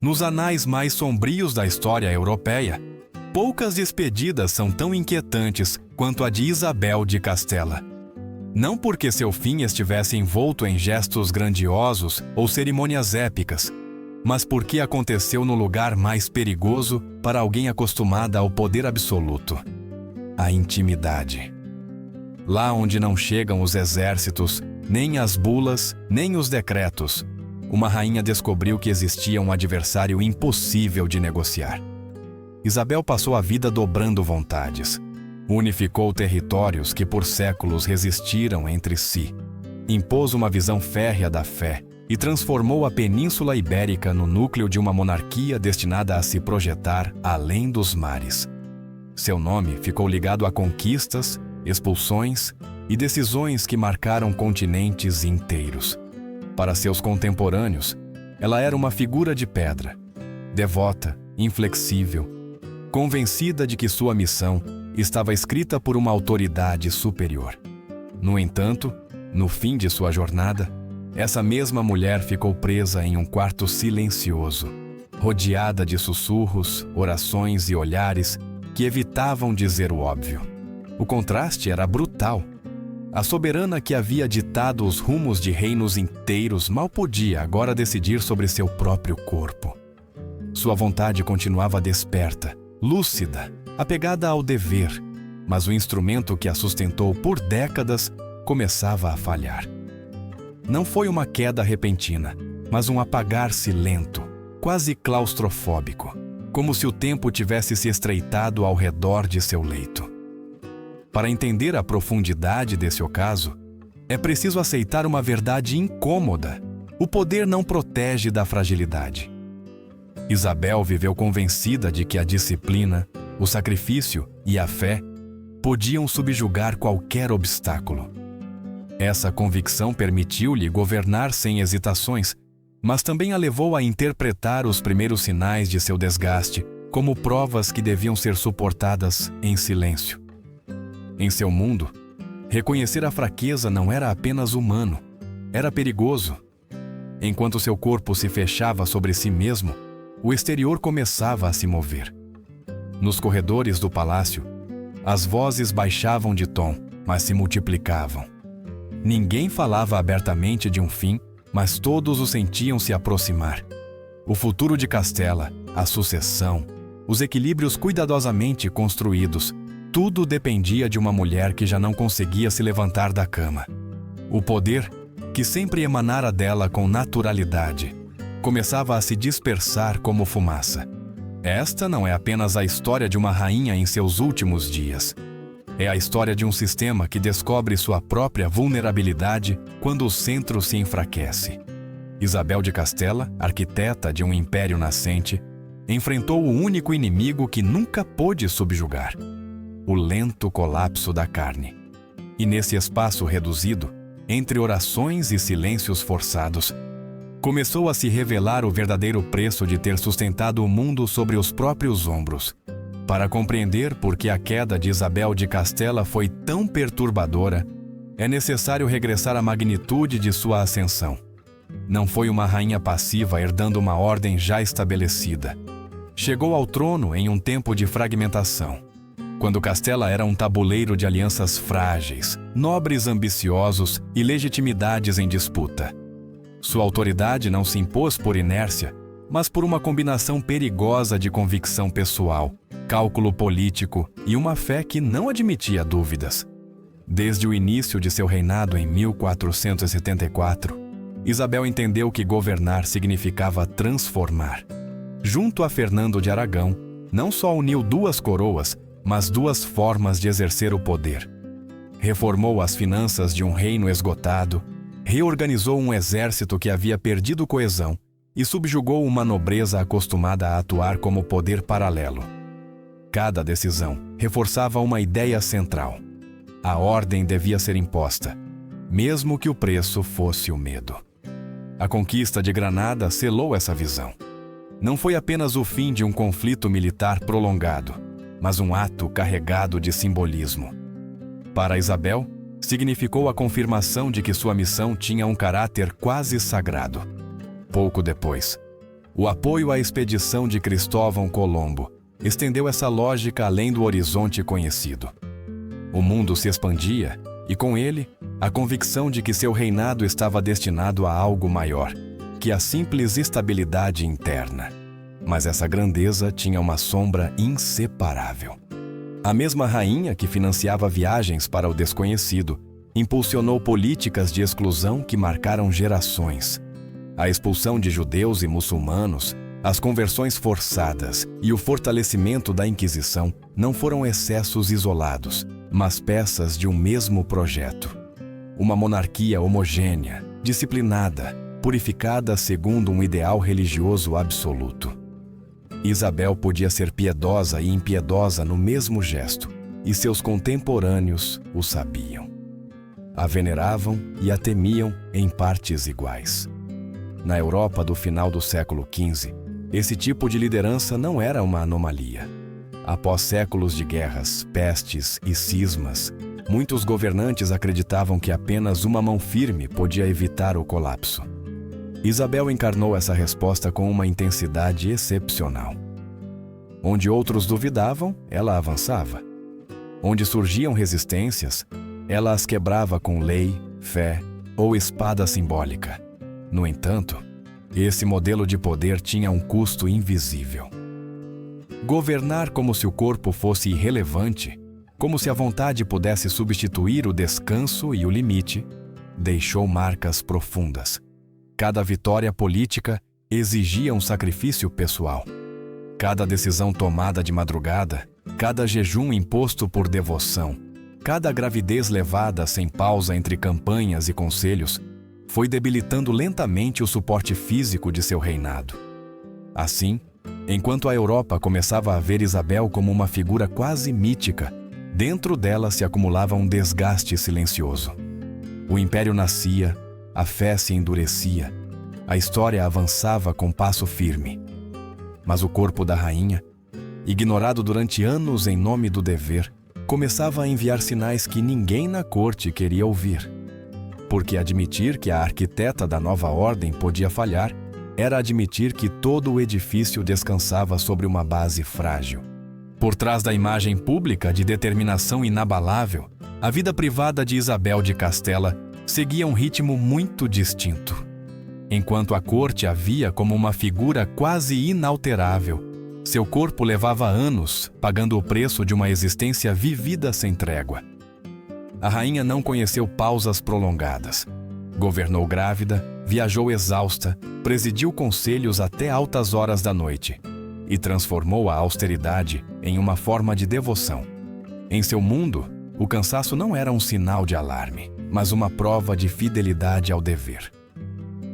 Nos anais mais sombrios da história europeia, poucas despedidas são tão inquietantes quanto a de Isabel de Castela. Não porque seu fim estivesse envolto em gestos grandiosos ou cerimônias épicas, mas porque aconteceu no lugar mais perigoso para alguém acostumada ao poder absoluto: a intimidade. Lá onde não chegam os exércitos, nem as bulas, nem os decretos, uma rainha descobriu que existia um adversário impossível de negociar. Isabel passou a vida dobrando vontades. Unificou territórios que por séculos resistiram entre si. Impôs uma visão férrea da fé e transformou a Península Ibérica no núcleo de uma monarquia destinada a se projetar além dos mares. Seu nome ficou ligado a conquistas, expulsões e decisões que marcaram continentes inteiros. Para seus contemporâneos, ela era uma figura de pedra, devota, inflexível, convencida de que sua missão estava escrita por uma autoridade superior. No entanto, no fim de sua jornada, essa mesma mulher ficou presa em um quarto silencioso, rodeada de sussurros, orações e olhares que evitavam dizer o óbvio. O contraste era brutal. A soberana que havia ditado os rumos de reinos inteiros mal podia agora decidir sobre seu próprio corpo. Sua vontade continuava desperta, lúcida, apegada ao dever, mas o instrumento que a sustentou por décadas começava a falhar. Não foi uma queda repentina, mas um apagar-se lento, quase claustrofóbico, como se o tempo tivesse se estreitado ao redor de seu leito. Para entender a profundidade desse ocaso, é preciso aceitar uma verdade incômoda: o poder não protege da fragilidade. Isabel viveu convencida de que a disciplina, o sacrifício e a fé podiam subjugar qualquer obstáculo. Essa convicção permitiu-lhe governar sem hesitações, mas também a levou a interpretar os primeiros sinais de seu desgaste como provas que deviam ser suportadas em silêncio. Em seu mundo, reconhecer a fraqueza não era apenas humano, era perigoso. Enquanto seu corpo se fechava sobre si mesmo, o exterior começava a se mover. Nos corredores do palácio, as vozes baixavam de tom, mas se multiplicavam. Ninguém falava abertamente de um fim, mas todos o sentiam se aproximar. O futuro de Castela, a sucessão, os equilíbrios cuidadosamente construídos, tudo dependia de uma mulher que já não conseguia se levantar da cama. O poder, que sempre emanara dela com naturalidade, começava a se dispersar como fumaça. Esta não é apenas a história de uma rainha em seus últimos dias. É a história de um sistema que descobre sua própria vulnerabilidade quando o centro se enfraquece. Isabel de Castela, arquiteta de um império nascente, enfrentou o único inimigo que nunca pôde subjugar: o lento colapso da carne. E nesse espaço reduzido, entre orações e silêncios forçados, começou a se revelar o verdadeiro preço de ter sustentado o mundo sobre os próprios ombros. Para compreender por que a queda de Isabel de Castela foi tão perturbadora, é necessário regressar à magnitude de sua ascensão. Não foi uma rainha passiva herdando uma ordem já estabelecida. Chegou ao trono em um tempo de fragmentação, quando Castela era um tabuleiro de alianças frágeis, nobres ambiciosos e legitimidades em disputa. Sua autoridade não se impôs por inércia, mas por uma combinação perigosa de convicção pessoal, cálculo político e uma fé que não admitia dúvidas. Desde o início de seu reinado em 1474, Isabel entendeu que governar significava transformar. Junto a Fernando de Aragão, não só uniu duas coroas, mas duas formas de exercer o poder. Reformou as finanças de um reino esgotado, reorganizou um exército que havia perdido coesão e subjugou uma nobreza acostumada a atuar como poder paralelo. Cada decisão reforçava uma ideia central: a ordem devia ser imposta, mesmo que o preço fosse o medo. A conquista de Granada selou essa visão. Não foi apenas o fim de um conflito militar prolongado, mas um ato carregado de simbolismo. Para Isabel, significou a confirmação de que sua missão tinha um caráter quase sagrado. Pouco depois, O apoio à expedição de Cristóvão Colombo estendeu essa lógica além do horizonte conhecido. O mundo se expandia e, com ele, a convicção de que seu reinado estava destinado a algo maior que a simples estabilidade interna. Mas essa grandeza tinha uma sombra inseparável. A mesma rainha que financiava viagens para o desconhecido impulsionou políticas de exclusão que marcaram gerações. A expulsão de judeus e muçulmanos, as conversões forçadas e o fortalecimento da Inquisição não foram excessos isolados, mas peças de um mesmo projeto. Uma monarquia homogênea, disciplinada, purificada segundo um ideal religioso absoluto. Isabel podia ser piedosa e impiedosa no mesmo gesto, e seus contemporâneos o sabiam. A veneravam e a temiam em partes iguais. Na Europa do final do século XV, esse tipo de liderança não era uma anomalia. Após séculos de guerras, pestes e cismas, muitos governantes acreditavam que apenas uma mão firme podia evitar o colapso. Isabel encarnou essa resposta com uma intensidade excepcional. Onde outros duvidavam, ela avançava. Onde surgiam resistências, ela as quebrava com lei, fé ou espada simbólica. No entanto, esse modelo de poder tinha um custo invisível. Governar como se o corpo fosse irrelevante, como se a vontade pudesse substituir o descanso e o limite, deixou marcas profundas. Cada vitória política exigia um sacrifício pessoal. Cada decisão tomada de madrugada, cada jejum imposto por devoção, cada gravidez levada sem pausa entre campanhas e conselhos, foi debilitando lentamente o suporte físico de seu reinado. Assim, enquanto a Europa começava a ver Isabel como uma figura quase mítica, dentro dela se acumulava um desgaste silencioso. O império nascia, a fé se endurecia, a história avançava com passo firme. Mas o corpo da rainha, ignorado durante anos em nome do dever, começava a enviar sinais que ninguém na corte queria ouvir. Porque admitir que a arquiteta da nova ordem podia falhar era admitir que todo o edifício descansava sobre uma base frágil. Por trás da imagem pública de determinação inabalável, a vida privada de Isabel de Castela seguia um ritmo muito distinto. Enquanto a corte a via como uma figura quase inalterável, seu corpo levava anos pagando o preço de uma existência vivida sem trégua. A rainha não conheceu pausas prolongadas. Governou grávida, viajou exausta, presidiu conselhos até altas horas da noite e transformou a austeridade em uma forma de devoção. Em seu mundo, o cansaço não era um sinal de alarme, mas uma prova de fidelidade ao dever.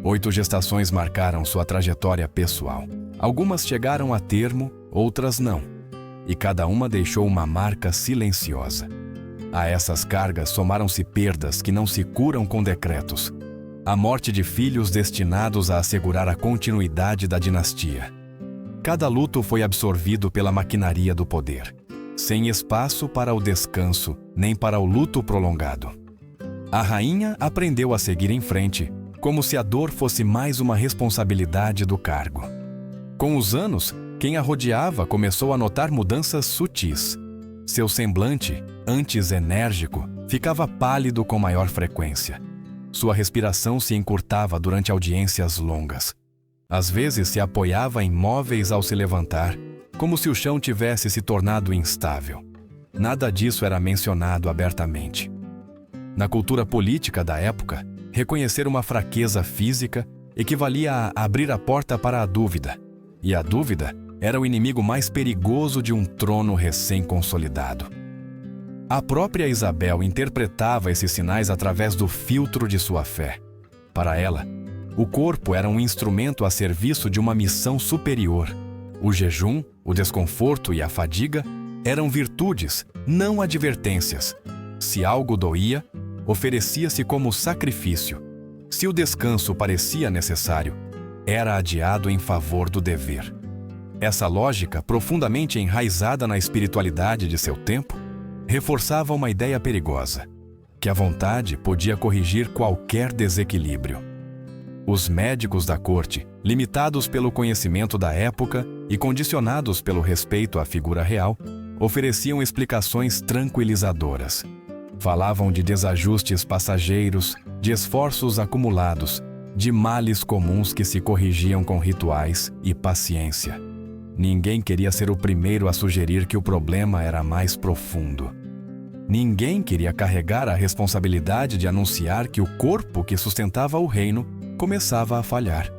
8 gestações marcaram sua trajetória pessoal. Algumas chegaram a termo, outras não. E cada uma deixou uma marca silenciosa. A essas cargas somaram-se perdas que não se curam com decretos. A morte de filhos destinados a assegurar a continuidade da dinastia. Cada luto foi absorvido pela maquinaria do poder, sem espaço para o descanso nem para o luto prolongado. A rainha aprendeu a seguir em frente, como se a dor fosse mais uma responsabilidade do cargo. Com os anos, quem a rodeava começou a notar mudanças sutis. Seu semblante, antes enérgico, ficava pálido com maior frequência. Sua respiração se encurtava durante audiências longas. Às vezes se apoiava em móveis ao se levantar, como se o chão tivesse se tornado instável. Nada disso era mencionado abertamente. Na cultura política da época, reconhecer uma fraqueza física equivalia a abrir a porta para a dúvida, e a dúvida era o inimigo mais perigoso de um trono recém-consolidado. A própria Isabel interpretava esses sinais através do filtro de sua fé. Para ela, o corpo era um instrumento a serviço de uma missão superior. O jejum, o desconforto e a fadiga eram virtudes, não advertências. Se algo doía, oferecia-se como sacrifício. Se o descanso parecia necessário, era adiado em favor do dever. Essa lógica, profundamente enraizada na espiritualidade de seu tempo, reforçava uma ideia perigosa, que a vontade podia corrigir qualquer desequilíbrio. Os médicos da corte, limitados pelo conhecimento da época e condicionados pelo respeito à figura real, ofereciam explicações tranquilizadoras. Falavam de desajustes passageiros, de esforços acumulados, de males comuns que se corrigiam com rituais e paciência. Ninguém queria ser o primeiro a sugerir que o problema era mais profundo. Ninguém queria carregar a responsabilidade de anunciar que o corpo que sustentava o reino começava a falhar.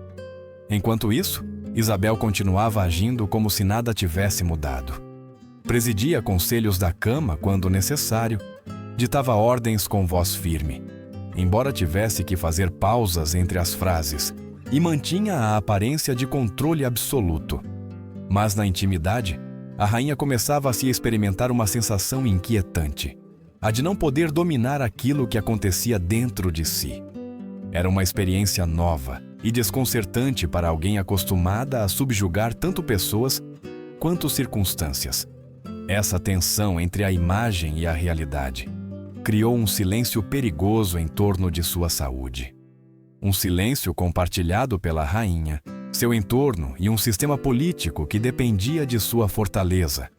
Enquanto isso, Isabel continuava agindo como se nada tivesse mudado. Presidia conselhos da cama quando necessário, ditava ordens com voz firme, embora tivesse que fazer pausas entre as frases, e mantinha a aparência de controle absoluto. Mas na intimidade, a rainha começava a se experimentar uma sensação inquietante, a de não poder dominar aquilo que acontecia dentro de si. Era uma experiência nova e desconcertante para alguém acostumada a subjugar tanto pessoas quanto circunstâncias. Essa tensão entre a imagem e a realidade criou um silêncio perigoso em torno de sua saúde. Um silêncio compartilhado pela rainha, seu entorno e um sistema político que dependia de sua fortaleza.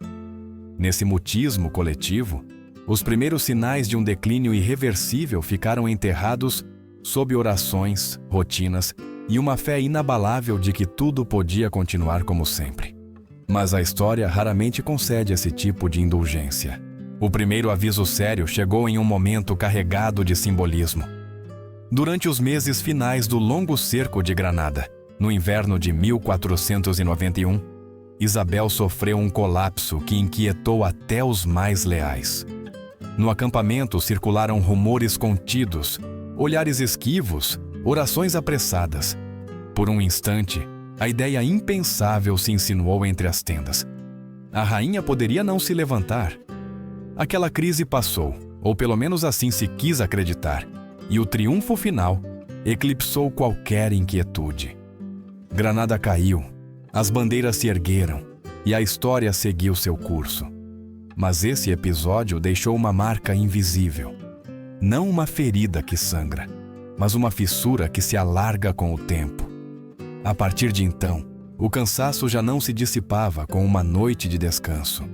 Nesse mutismo coletivo, os primeiros sinais de um declínio irreversível ficaram enterrados sob orações, rotinas e uma fé inabalável de que tudo podia continuar como sempre. Mas a história raramente concede esse tipo de indulgência. O primeiro aviso sério chegou em um momento carregado de simbolismo. Durante os meses finais do longo cerco de Granada, no inverno de 1491, Isabel sofreu um colapso que inquietou até os mais leais. No acampamento circularam rumores contidos, olhares esquivos, orações apressadas. Por um instante, a ideia impensável se insinuou entre as tendas. A rainha poderia não se levantar. Aquela crise passou, ou pelo menos assim se quis acreditar, e o triunfo final eclipsou qualquer inquietude. Granada caiu, as bandeiras se ergueram e a história seguiu seu curso. Mas esse episódio deixou uma marca invisível. Não uma ferida que sangra, mas uma fissura que se alarga com o tempo. A partir de então, o cansaço já não se dissipava com uma noite de descanso.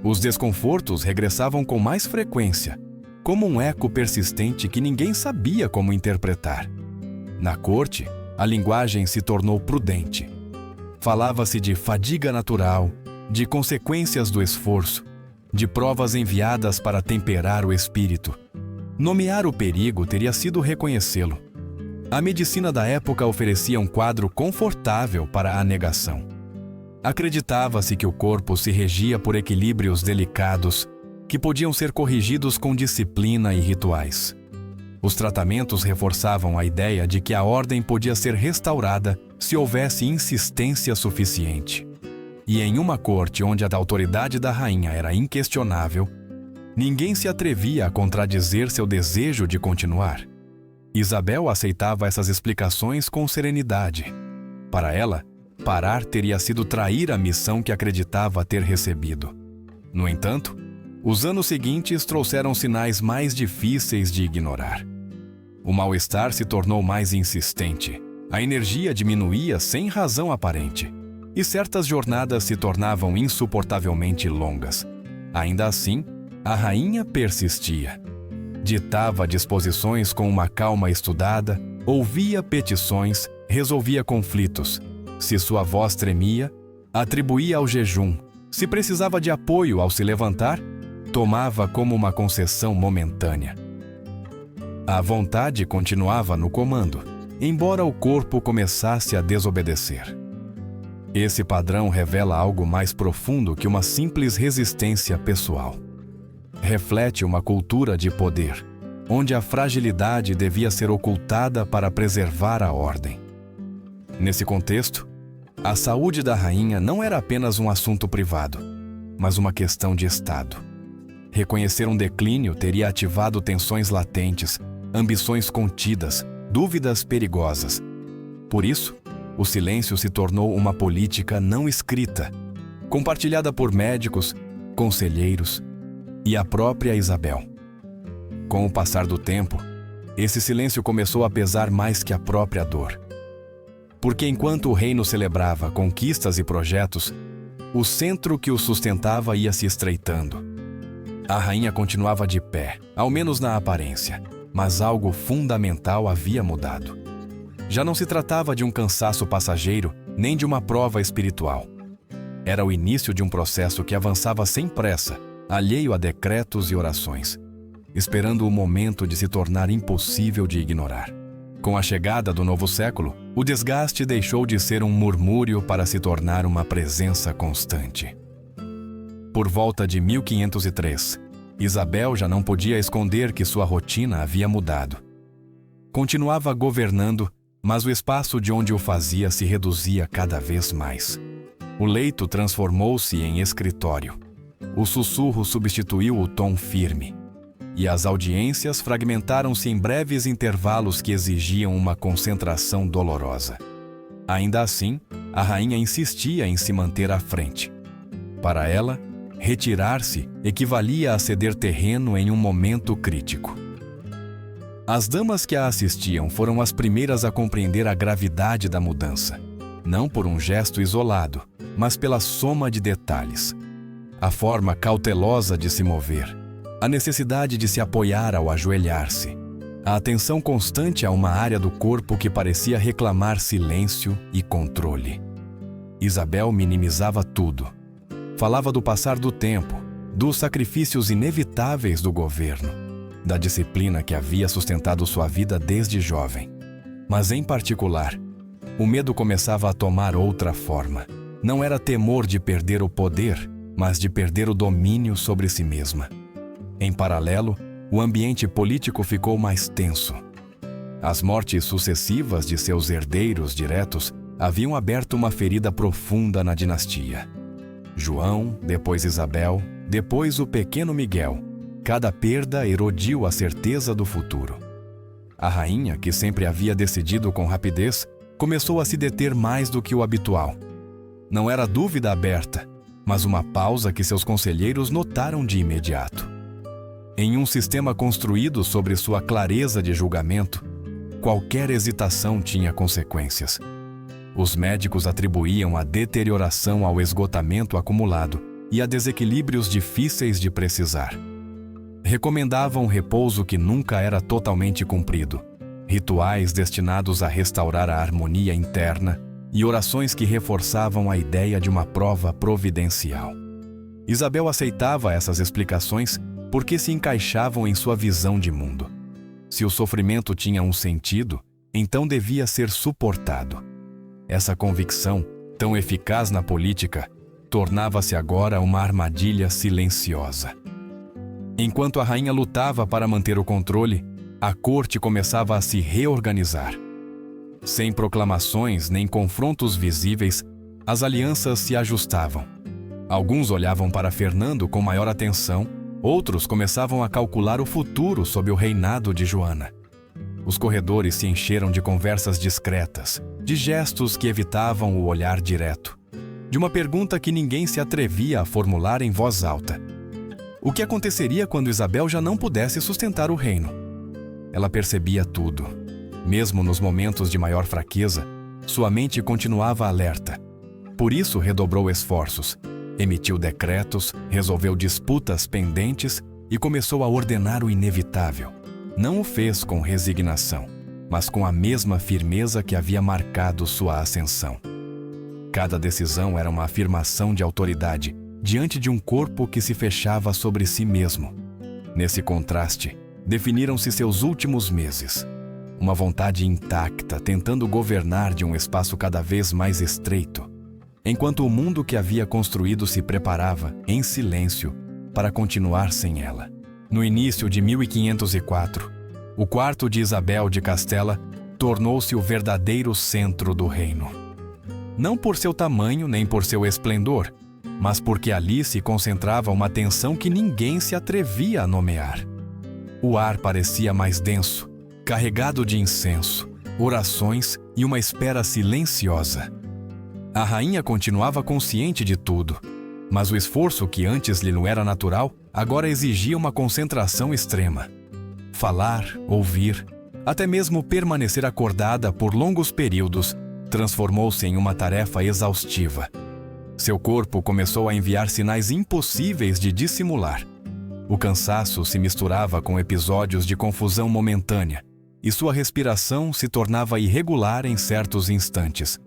Os desconfortos regressavam com mais frequência, como um eco persistente que ninguém sabia como interpretar. Na corte, a linguagem se tornou prudente. Falava-se de fadiga natural, de consequências do esforço, de provas enviadas para temperar o espírito. Nomear o perigo teria sido reconhecê-lo. A medicina da época oferecia um quadro confortável para a negação. Acreditava-se que o corpo se regia por equilíbrios delicados que podiam ser corrigidos com disciplina e rituais. Os tratamentos reforçavam a ideia de que a ordem podia ser restaurada se houvesse insistência suficiente. E em uma corte onde a autoridade da rainha era inquestionável, ninguém se atrevia a contradizer seu desejo de continuar. Isabel aceitava essas explicações com serenidade. Para ela, parar teria sido trair a missão que acreditava ter recebido. No entanto, os anos seguintes trouxeram sinais mais difíceis de ignorar. O mal-estar se tornou mais insistente, a energia diminuía sem razão aparente, e certas jornadas se tornavam insuportavelmente longas. Ainda assim, a rainha persistia. Ditava disposições com uma calma estudada, ouvia petições, resolvia conflitos. Se sua voz tremia, atribuía ao jejum. Se precisava de apoio ao se levantar, tomava como uma concessão momentânea. A vontade continuava no comando, embora o corpo começasse a desobedecer. Esse padrão revela algo mais profundo que uma simples resistência pessoal. Reflete uma cultura de poder, onde a fragilidade devia ser ocultada para preservar a ordem. Nesse contexto, a saúde da rainha não era apenas um assunto privado, mas uma questão de Estado. Reconhecer um declínio teria ativado tensões latentes, ambições contidas, dúvidas perigosas. Por isso, o silêncio se tornou uma política não escrita, compartilhada por médicos, conselheiros e a própria Isabel. Com o passar do tempo, Esse silêncio começou a pesar mais que a própria dor. Porque enquanto o reino celebrava conquistas e projetos, o centro que o sustentava ia se estreitando. A rainha continuava de pé, ao menos na aparência, mas algo fundamental havia mudado. Já não se tratava de um cansaço passageiro, nem de uma prova espiritual. Era o início de um processo que avançava sem pressa, alheio a decretos e orações, esperando o momento de se tornar impossível de ignorar. Com a chegada do novo século, o desgaste deixou de ser um murmúrio para se tornar uma presença constante. Por volta de 1503, Isabel já não podia esconder que sua rotina havia mudado. Continuava governando, mas o espaço de onde o fazia se reduzia cada vez mais. O leito transformou-se em escritório. O sussurro substituiu o tom firme. E as audiências fragmentaram-se em breves intervalos que exigiam uma concentração dolorosa. Ainda assim, a rainha insistia em se manter à frente. Para ela, retirar-se equivalia a ceder terreno em um momento crítico. As damas que a assistiam foram as primeiras a compreender a gravidade da mudança, não por um gesto isolado, mas pela soma de detalhes. A forma cautelosa de se mover, a necessidade de se apoiar ao ajoelhar-se, a atenção constante a uma área do corpo que parecia reclamar silêncio e controle. Isabel minimizava tudo. Falava do passar do tempo, dos sacrifícios inevitáveis do governo, da disciplina que havia sustentado sua vida desde jovem. Mas, em particular, o medo começava a tomar outra forma. Não era temor de perder o poder, mas de perder o domínio sobre si mesma. Em paralelo, o ambiente político ficou mais tenso. As mortes sucessivas de seus herdeiros diretos haviam aberto uma ferida profunda na dinastia. João, depois Isabel, depois o pequeno Miguel. Cada perda erodiu a certeza do futuro. A rainha, que sempre havia decidido com rapidez, começou a se deter mais do que o habitual. Não era dúvida aberta, mas uma pausa que seus conselheiros notaram de imediato. Em um sistema construído sobre sua clareza de julgamento, qualquer hesitação tinha consequências. Os médicos atribuíam a deterioração ao esgotamento acumulado e a desequilíbrios difíceis de precisar. Recomendavam repouso que nunca era totalmente cumprido, rituais destinados a restaurar a harmonia interna e orações que reforçavam a ideia de uma prova providencial. Isabel aceitava essas explicações porque se encaixavam em sua visão de mundo. Se o sofrimento tinha um sentido, então devia ser suportado. Essa convicção, tão eficaz na política, tornava-se agora uma armadilha silenciosa. Enquanto a rainha lutava para manter o controle, a corte começava a se reorganizar. Sem proclamações nem confrontos visíveis, as alianças se ajustavam. Alguns olhavam para Fernando com maior atenção, outros começavam a calcular o futuro sob o reinado de Joana. Os corredores se encheram de conversas discretas, de gestos que evitavam o olhar direto, de uma pergunta que ninguém se atrevia a formular em voz alta. O que aconteceria quando Isabel já não pudesse sustentar o reino? Ela percebia tudo. Mesmo nos momentos de maior fraqueza, sua mente continuava alerta. Por isso redobrou esforços, emitiu decretos, resolveu disputas pendentes e começou a ordenar o inevitável. Não o fez com resignação, mas com a mesma firmeza que havia marcado sua ascensão. Cada decisão era uma afirmação de autoridade diante de um corpo que se fechava sobre si mesmo. Nesse contraste, definiram-se seus últimos meses. Uma vontade intacta tentando governar de um espaço cada vez mais estreito, enquanto o mundo que havia construído se preparava, em silêncio, para continuar sem ela. No início de 1504, o quarto de Isabel de Castela tornou-se o verdadeiro centro do reino. Não por seu tamanho nem por seu esplendor, mas porque ali se concentrava uma tensão que ninguém se atrevia a nomear. O ar parecia mais denso, carregado de incenso, orações e uma espera silenciosa. A rainha continuava consciente de tudo, mas o esforço que antes lhe não era natural, agora exigia uma concentração extrema. Falar, ouvir, Até mesmo permanecer acordada por longos períodos transformou-se em uma tarefa exaustiva. Seu corpo começou a enviar sinais impossíveis de dissimular. O cansaço se misturava com episódios de confusão momentânea, e sua respiração se tornava irregular em certos instantes.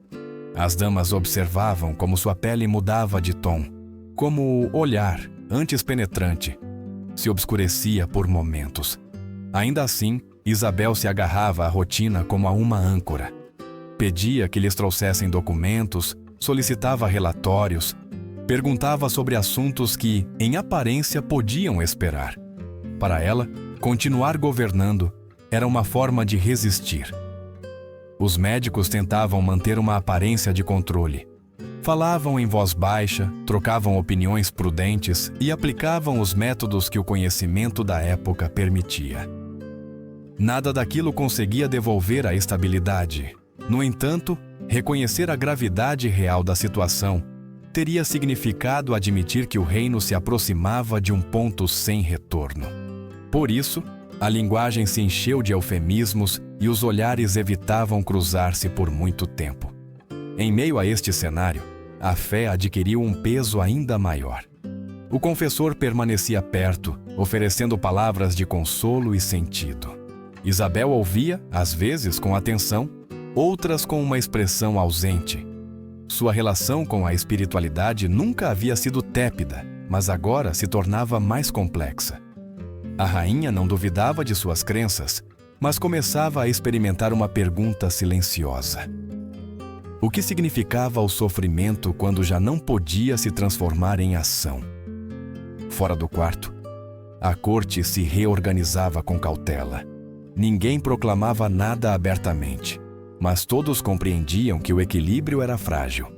As damas observavam como sua pele mudava de tom, como o olhar, antes penetrante, se obscurecia por momentos. Ainda assim, Isabel se agarrava à rotina como a uma âncora. Pedia que lhes trouxessem documentos, solicitava relatórios, perguntava sobre assuntos que, em aparência, podiam esperar. Para ela, continuar governando era uma forma de resistir. Os médicos tentavam manter uma aparência de controle. Falavam em voz baixa, trocavam opiniões prudentes e aplicavam os métodos que o conhecimento da época permitia. Nada daquilo conseguia devolver a estabilidade. No entanto, reconhecer a gravidade real da situação teria significado admitir que o reino se aproximava de um ponto sem retorno. Por isso, a linguagem se encheu de eufemismos e os olhares evitavam cruzar-se por muito tempo. Em meio a este cenário, a fé adquiriu um peso ainda maior. O confessor permanecia perto, oferecendo palavras de consolo e sentido. Isabel ouvia, às vezes com atenção, outras com uma expressão ausente. Sua relação com a espiritualidade nunca havia sido tépida, mas agora se tornava mais complexa. A rainha não duvidava de suas crenças, mas começava a experimentar uma pergunta silenciosa. O que significava o sofrimento quando já não podia se transformar em ação? Fora do quarto, a corte se reorganizava com cautela. Ninguém proclamava nada abertamente, mas todos compreendiam que o equilíbrio era frágil.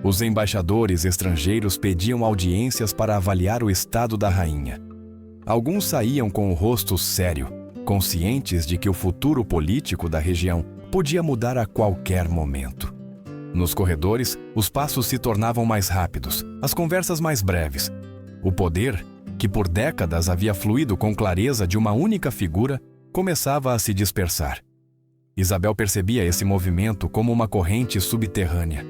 Os embaixadores estrangeiros pediam audiências para avaliar o estado da rainha. Alguns saíam com o rosto sério, conscientes de que o futuro político da região podia mudar a qualquer momento. Nos corredores, os passos se tornavam mais rápidos, as conversas mais breves. O poder, que por décadas havia fluído com clareza de uma única figura, começava a se dispersar. Isabel percebia esse movimento como uma corrente subterrânea.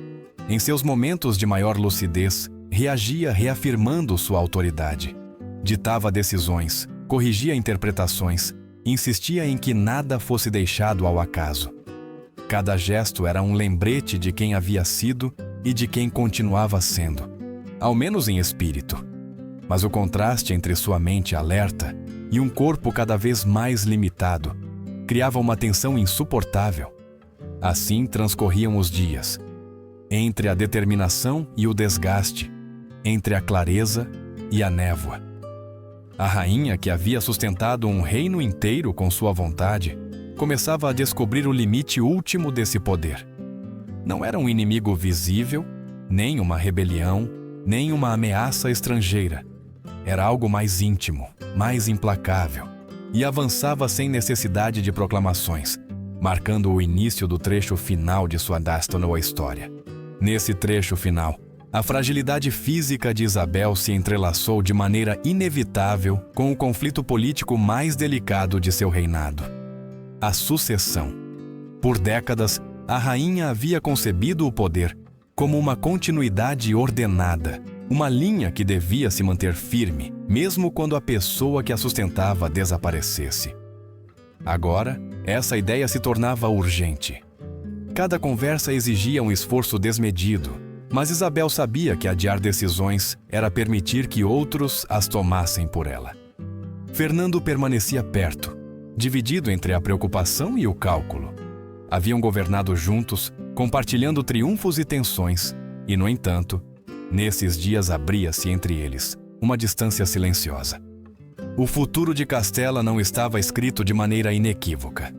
Em seus momentos de maior lucidez, reagia reafirmando sua autoridade. Ditava decisões, corrigia interpretações, insistia em que nada fosse deixado ao acaso. Cada gesto era um lembrete de quem havia sido e de quem continuava sendo, ao menos em espírito. Mas o contraste entre sua mente alerta e um corpo cada vez mais limitado criava uma tensão insuportável. Assim transcorriam os dias, entre a determinação e o desgaste, entre a clareza e a névoa. A rainha, que havia sustentado um reino inteiro com sua vontade, começava a descobrir o limite último desse poder. Não era um inimigo visível, nem uma rebelião, nem uma ameaça estrangeira. Era algo mais íntimo, mais implacável, e avançava sem necessidade de proclamações, marcando o início do trecho final de sua dástanoa história. Nesse trecho final, a fragilidade física de Isabel se entrelaçou de maneira inevitável com o conflito político mais delicado de seu reinado: a sucessão. Por décadas, a rainha havia concebido o poder como uma continuidade ordenada, uma linha que devia se manter firme, mesmo quando a pessoa que a sustentava desaparecesse. Agora, essa ideia se tornava urgente. Cada conversa exigia um esforço desmedido, mas Isabel sabia que adiar decisões era permitir que outros as tomassem por ela. Fernando permanecia perto, dividido entre a preocupação e o cálculo. Haviam governado juntos, compartilhando triunfos e tensões, e, no entanto, nesses dias abria-se entre eles uma distância silenciosa. O futuro de Castela não estava escrito de maneira inequívoca.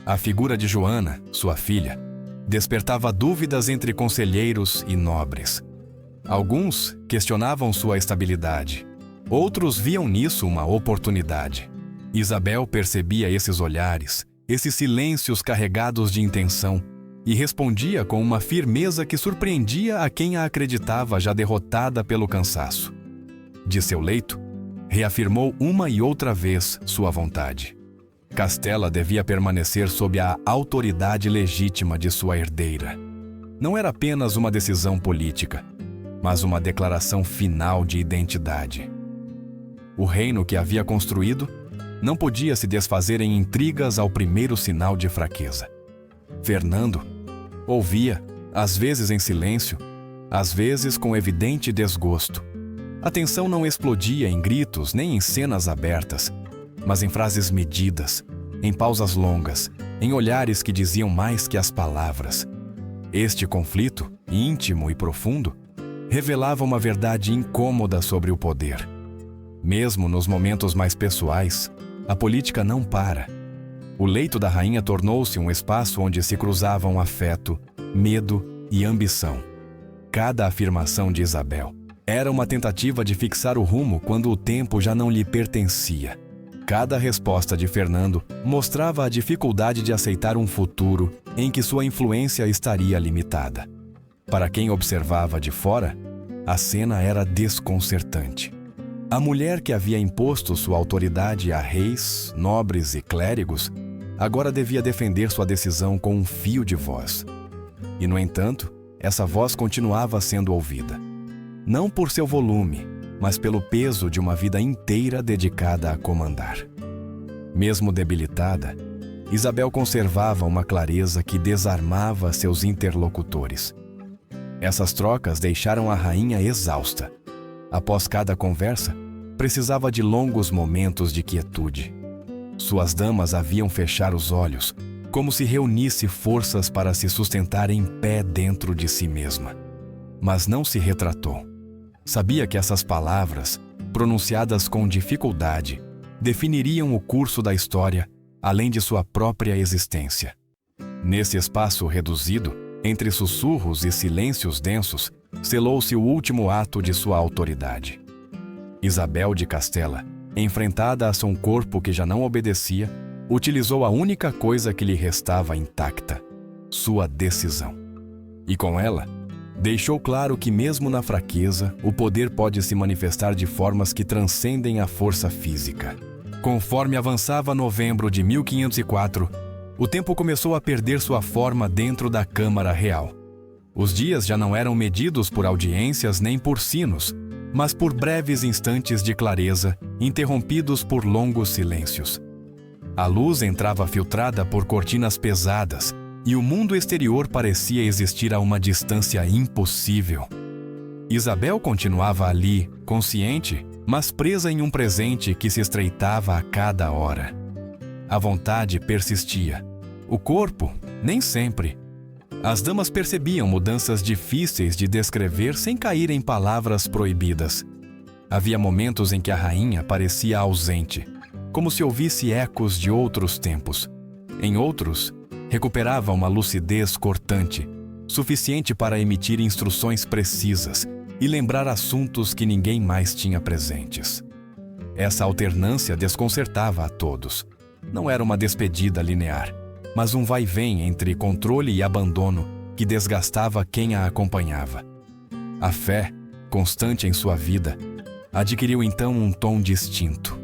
A figura de Joana, sua filha, despertava dúvidas entre conselheiros e nobres. Alguns questionavam sua estabilidade, outros viam nisso uma oportunidade. Isabel percebia esses olhares, esses silêncios carregados de intenção, e respondia com uma firmeza que surpreendia a quem a acreditava já derrotada pelo cansaço. De seu leito, reafirmou uma e outra vez sua vontade. Castela devia permanecer sob a autoridade legítima de sua herdeira. Não era apenas uma decisão política, mas uma declaração final de identidade. O reino que havia construído não podia se desfazer em intrigas ao primeiro sinal de fraqueza. Fernando ouvia, às vezes em silêncio, às vezes com evidente desgosto. A tensão não explodia em gritos nem em cenas abertas, mas em frases medidas, em pausas longas, em olhares que diziam mais que as palavras. Este conflito, íntimo e profundo, revelava uma verdade incômoda sobre o poder. Mesmo nos momentos mais pessoais, a política não para. O leito da rainha tornou-se um espaço onde se cruzavam afeto, medo e ambição. Cada afirmação de Isabel era uma tentativa de fixar o rumo quando o tempo já não lhe pertencia. Cada resposta de Fernando mostrava a dificuldade de aceitar um futuro em que sua influência estaria limitada. Para quem observava de fora, a cena era desconcertante. A mulher que havia imposto sua autoridade a reis, nobres e clérigos, agora devia defender sua decisão com um fio de voz. E, no entanto, essa voz continuava sendo ouvida. Não por seu volume, mas pelo peso de uma vida inteira dedicada a comandar. Mesmo debilitada, Isabel conservava uma clareza que desarmava seus interlocutores. Essas trocas deixaram a rainha exausta. Após cada conversa, precisava de longos momentos de quietude. Suas damas haviam fechar os olhos, como se reunisse forças para se sustentar em pé dentro de si mesma. Mas não se retratou. Sabia que essas palavras, pronunciadas com dificuldade, definiriam o curso da história, além de sua própria existência. Nesse espaço reduzido, entre sussurros e silêncios densos, selou-se o último ato de sua autoridade. Isabel de Castela, enfrentada a seu corpo que já não obedecia, utilizou a única coisa que lhe restava intacta: sua decisão. E com ela, deixou claro que mesmo na fraqueza, o poder pode se manifestar de formas que transcendem a força física. Conforme avançava novembro de 1504, o tempo começou a perder sua forma dentro da Câmara Real. Os dias já não eram medidos por audiências nem por sinos, mas por breves instantes de clareza, interrompidos por longos silêncios. A luz entrava filtrada por cortinas pesadas, e o mundo exterior parecia existir a uma distância impossível. Isabel continuava ali, consciente, mas presa em um presente que se estreitava a cada hora. A vontade persistia. O corpo, nem sempre. As damas percebiam mudanças difíceis de descrever sem cair em palavras proibidas. Havia momentos em que a rainha parecia ausente, como se ouvisse ecos de outros tempos. Em outros, recuperava uma lucidez cortante, suficiente para emitir instruções precisas e lembrar assuntos que ninguém mais tinha presentes. Essa alternância desconcertava a todos. Não era uma despedida linear, mas um vai-vem entre controle e abandono que desgastava quem a acompanhava. A fé, constante em sua vida, adquiriu então um tom distinto.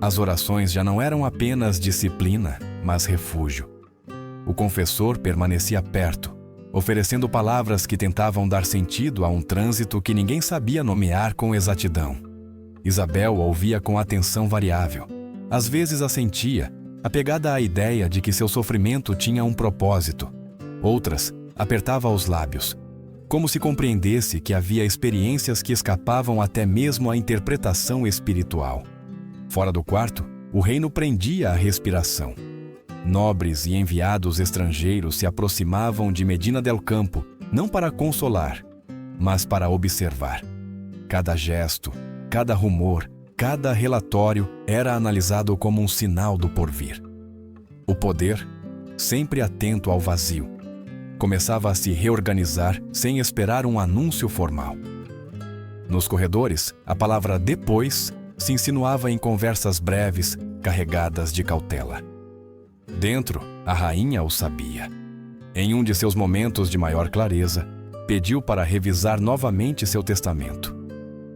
As orações já não eram apenas disciplina, mas refúgio. O confessor permanecia perto, oferecendo palavras que tentavam dar sentido a um trânsito que ninguém sabia nomear com exatidão. Isabel ouvia com atenção variável. Às vezes assentia, apegada à ideia de que seu sofrimento tinha um propósito. Outras, apertava os lábios, como se compreendesse que havia experiências que escapavam até mesmo à interpretação espiritual. Fora do quarto, o reino prendia a respiração. Nobres e enviados estrangeiros se aproximavam de Medina del Campo, não para consolar, mas para observar. Cada gesto, cada rumor, cada relatório era analisado como um sinal do porvir. O poder, sempre atento ao vazio, começava a se reorganizar sem esperar um anúncio formal. Nos corredores, a palavra "depois" se insinuava em conversas breves, carregadas de cautela. Dentro, a rainha o sabia. Em um de seus momentos de maior clareza, pediu para revisar novamente seu testamento.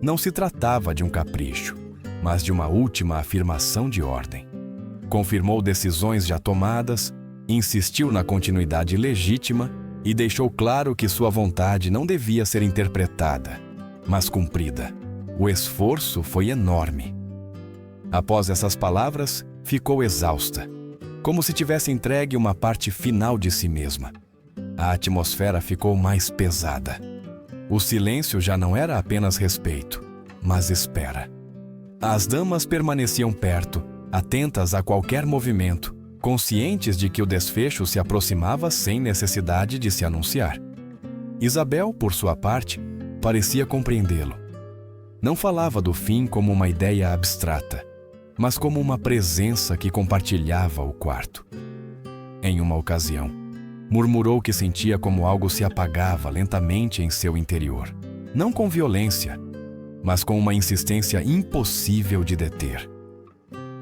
Não se tratava de um capricho, mas de uma última afirmação de ordem. confirmou decisões já tomadas, insistiu na continuidade legítima e deixou claro que sua vontade não devia ser interpretada, mas cumprida. O esforço foi enorme. Após essas palavras, ficou exausta, como se tivesse entregue uma parte final de si mesma. A atmosfera ficou mais pesada. O silêncio já não era apenas respeito, mas espera. As damas permaneciam perto, atentas a qualquer movimento, conscientes de que o desfecho se aproximava sem necessidade de se anunciar. Isabel, por sua parte, parecia compreendê-lo. Não falava do fim como uma ideia abstrata, mas como uma presença que compartilhava o quarto. Em uma ocasião, murmurou que sentia como algo se apagava lentamente em seu interior, não com violência, mas com uma insistência impossível de deter.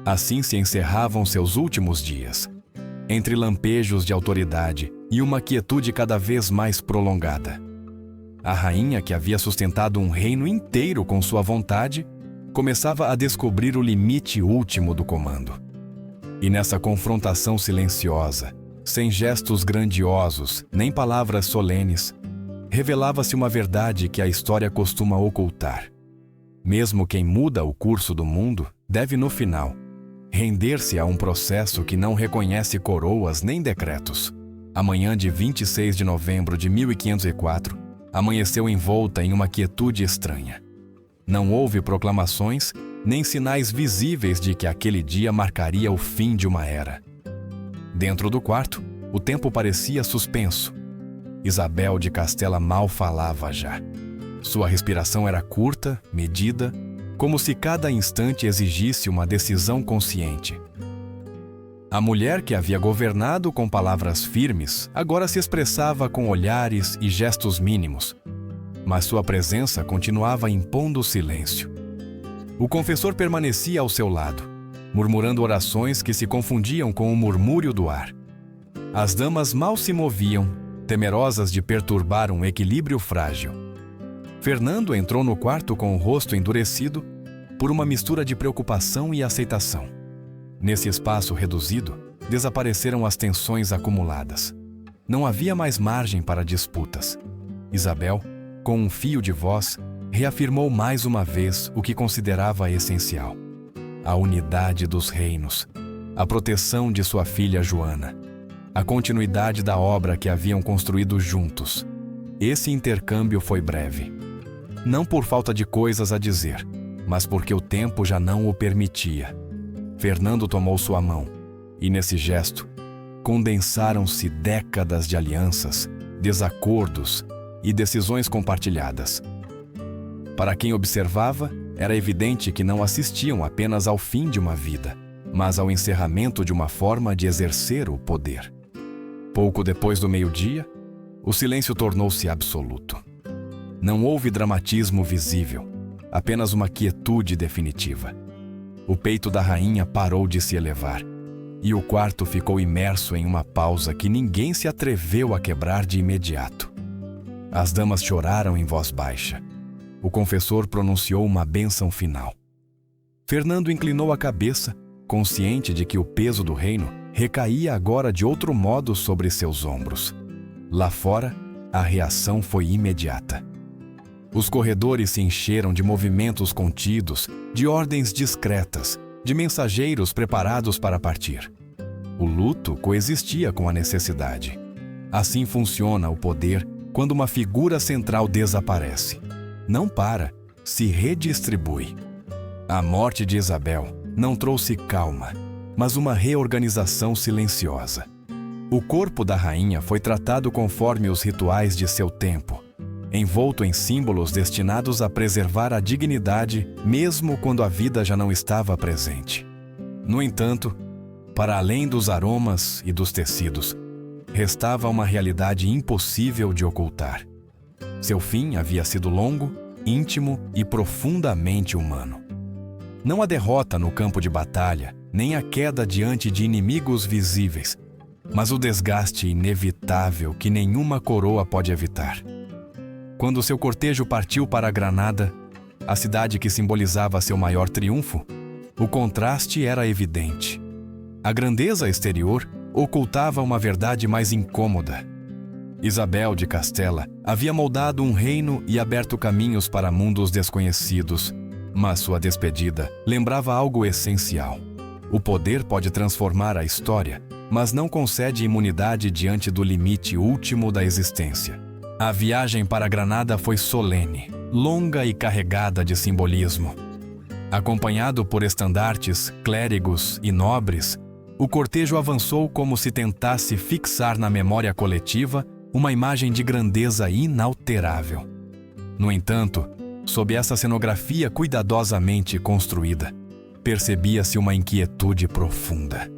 Assim se encerravam seus últimos dias, entre lampejos de autoridade e uma quietude cada vez mais prolongada. A rainha, que havia sustentado um reino inteiro com sua vontade, começava a descobrir o limite último do comando. E nessa confrontação silenciosa, sem gestos grandiosos, nem palavras solenes, revelava-se uma verdade que a história costuma ocultar. Mesmo quem muda o curso do mundo deve, no final, render-se a um processo que não reconhece coroas nem decretos. A manhã de 26 de novembro de 1504 amanheceu envolta em uma quietude estranha. Não houve proclamações nem sinais visíveis de que aquele dia marcaria o fim de uma era. Dentro do quarto, o tempo parecia suspenso. Isabel de Castela mal falava já. Sua respiração era curta, medida, como se cada instante exigisse uma decisão consciente. A mulher que havia governado com palavras firmes agora se expressava com olhares e gestos mínimos, mas sua presença continuava impondo o silêncio. O confessor permanecia ao seu lado, murmurando orações que se confundiam com o murmúrio do ar. As damas mal se moviam, temerosas de perturbar um equilíbrio frágil. Fernando entrou no quarto com o rosto endurecido por uma mistura de preocupação e aceitação. Nesse espaço reduzido, desapareceram as tensões acumuladas. Não havia mais margem para disputas. Isabel, com um fio de voz, reafirmou mais uma vez o que considerava essencial: a unidade dos reinos, a proteção de sua filha Joana, a continuidade da obra que haviam construído juntos. Esse intercâmbio foi breve. Não por falta de coisas a dizer, mas porque o tempo já não o permitia. Fernando tomou sua mão, e nesse gesto, condensaram-se décadas de alianças, desacordos e decisões compartilhadas. Para quem observava, era evidente que não assistiam apenas ao fim de uma vida, mas ao encerramento de uma forma de exercer o poder. Pouco depois do meio-dia, o silêncio tornou-se absoluto. Não houve dramatismo visível, apenas uma quietude definitiva. O peito da rainha parou de se elevar, e o quarto ficou imerso em uma pausa que ninguém se atreveu a quebrar de imediato. As damas choraram em voz baixa. O confessor pronunciou uma bênção final. Fernando inclinou a cabeça, consciente de que o peso do reino recaía agora de outro modo sobre seus ombros. Lá fora, a reação foi imediata. Os corredores se encheram de movimentos contidos, de ordens discretas, de mensageiros preparados para partir. O luto coexistia com a necessidade. Assim funciona o poder quando uma figura central desaparece. Não para, se redistribui. A morte de Isabel não trouxe calma, mas uma reorganização silenciosa. O corpo da rainha foi tratado conforme os rituais de seu tempo, envolto em símbolos destinados a preservar a dignidade mesmo quando a vida já não estava presente. No entanto, para além dos aromas e dos tecidos, restava uma realidade impossível de ocultar. Seu fim havia sido longo, íntimo e profundamente humano. Não a derrota no campo de batalha, nem a queda diante de inimigos visíveis, mas o desgaste inevitável que nenhuma coroa pode evitar. Quando seu cortejo partiu para Granada, a cidade que simbolizava seu maior triunfo, o contraste era evidente. A grandeza exterior ocultava uma verdade mais incômoda. Isabel de Castela havia moldado um reino e aberto caminhos para mundos desconhecidos, mas sua despedida lembrava algo essencial. O poder pode transformar a história, mas não concede imunidade diante do limite último da existência. A viagem para Granada foi solene, longa e carregada de simbolismo. Acompanhado por estandartes, clérigos e nobres, o cortejo avançou como se tentasse fixar na memória coletiva uma imagem de grandeza inalterável. No entanto, sob essa cenografia cuidadosamente construída, percebia-se uma inquietude profunda.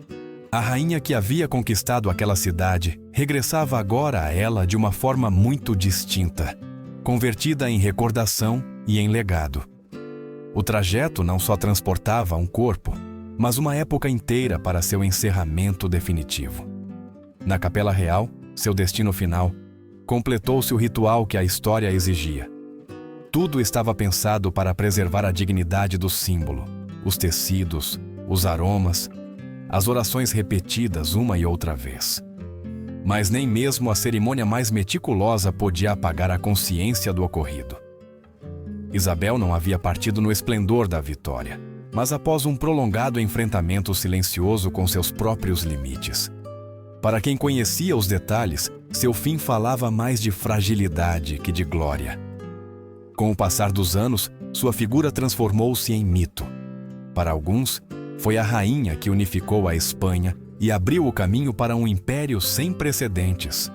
A rainha que havia conquistado aquela cidade regressava agora a ela de uma forma muito distinta, convertida em recordação e em legado. O trajeto não só transportava um corpo, mas uma época inteira para seu encerramento definitivo. Na Capela Real, seu destino final, completou-se o ritual que a história exigia. Tudo estava pensado para preservar a dignidade do símbolo, os tecidos, os aromas, as orações repetidas uma e outra vez. Mas nem mesmo a cerimônia mais meticulosa podia apagar a consciência do ocorrido. Isabel não havia partido no esplendor da vitória, mas após um prolongado enfrentamento silencioso com seus próprios limites. Para quem conhecia os detalhes, seu fim falava mais de fragilidade que de glória. Com o passar dos anos, sua figura transformou-se em mito. Para alguns, foi a rainha que unificou a Espanha e abriu o caminho para um império sem precedentes.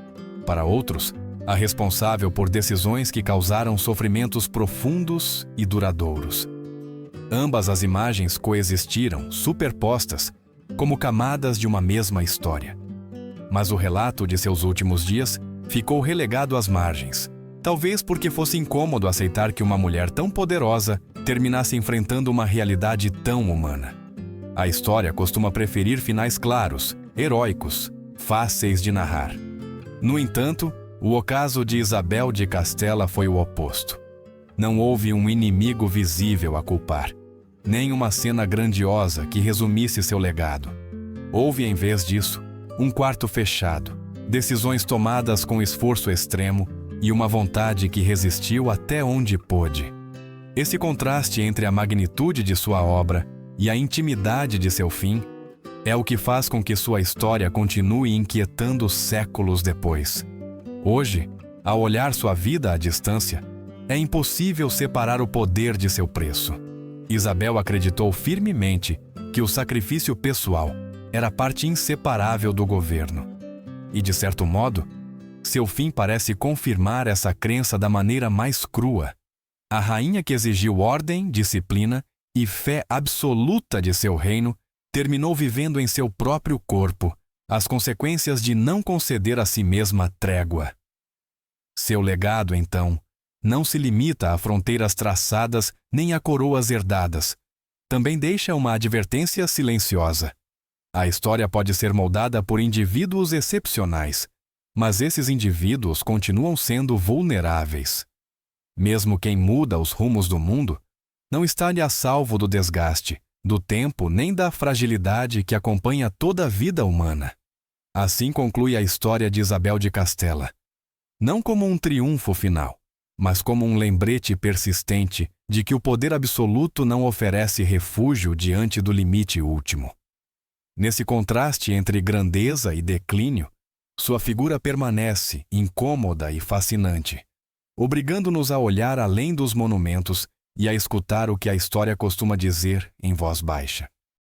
Para outros, a responsável por decisões que causaram sofrimentos profundos e duradouros. Ambas as imagens coexistiram, superpostas, como camadas de uma mesma história. Mas o relato de seus últimos dias ficou relegado às margens, talvez porque fosse incômodo aceitar que uma mulher tão poderosa terminasse enfrentando uma realidade tão humana. A história costuma preferir finais claros, heróicos, fáceis de narrar. No entanto, o ocaso de Isabel de Castela foi o oposto. Não houve um inimigo visível a culpar, nem uma cena grandiosa que resumisse seu legado. Houve, em vez disso, um quarto fechado, decisões tomadas com esforço extremo e uma vontade que resistiu até onde pôde. Esse contraste entre a magnitude de sua obra e a intimidade de seu fim é o que faz com que sua história continue inquietando séculos depois. Hoje, ao olhar sua vida à distância, é impossível separar o poder de seu preço. Isabel acreditou firmemente que o sacrifício pessoal era parte inseparável do governo. E, de certo modo, seu fim parece confirmar essa crença da maneira mais crua. A rainha que exigiu ordem, disciplina e fé absoluta de seu reino terminou vivendo em seu próprio corpo as consequências de não conceder a si mesma trégua. Seu legado, então, não se limita a fronteiras traçadas nem a coroas herdadas. Também deixa uma advertência silenciosa. A história pode ser moldada por indivíduos excepcionais, mas esses indivíduos continuam sendo vulneráveis. Mesmo quem muda os rumos do mundo não está-lhe a salvo do desgaste, do tempo nem da fragilidade que acompanha toda a vida humana. Assim conclui a história de Isabel de Castela. Não como um triunfo final, mas como um lembrete persistente de que o poder absoluto não oferece refúgio diante do limite último. Nesse contraste entre grandeza e declínio, sua figura permanece incômoda e fascinante, obrigando-nos a olhar além dos monumentos e a escutar o que a história costuma dizer em voz baixa.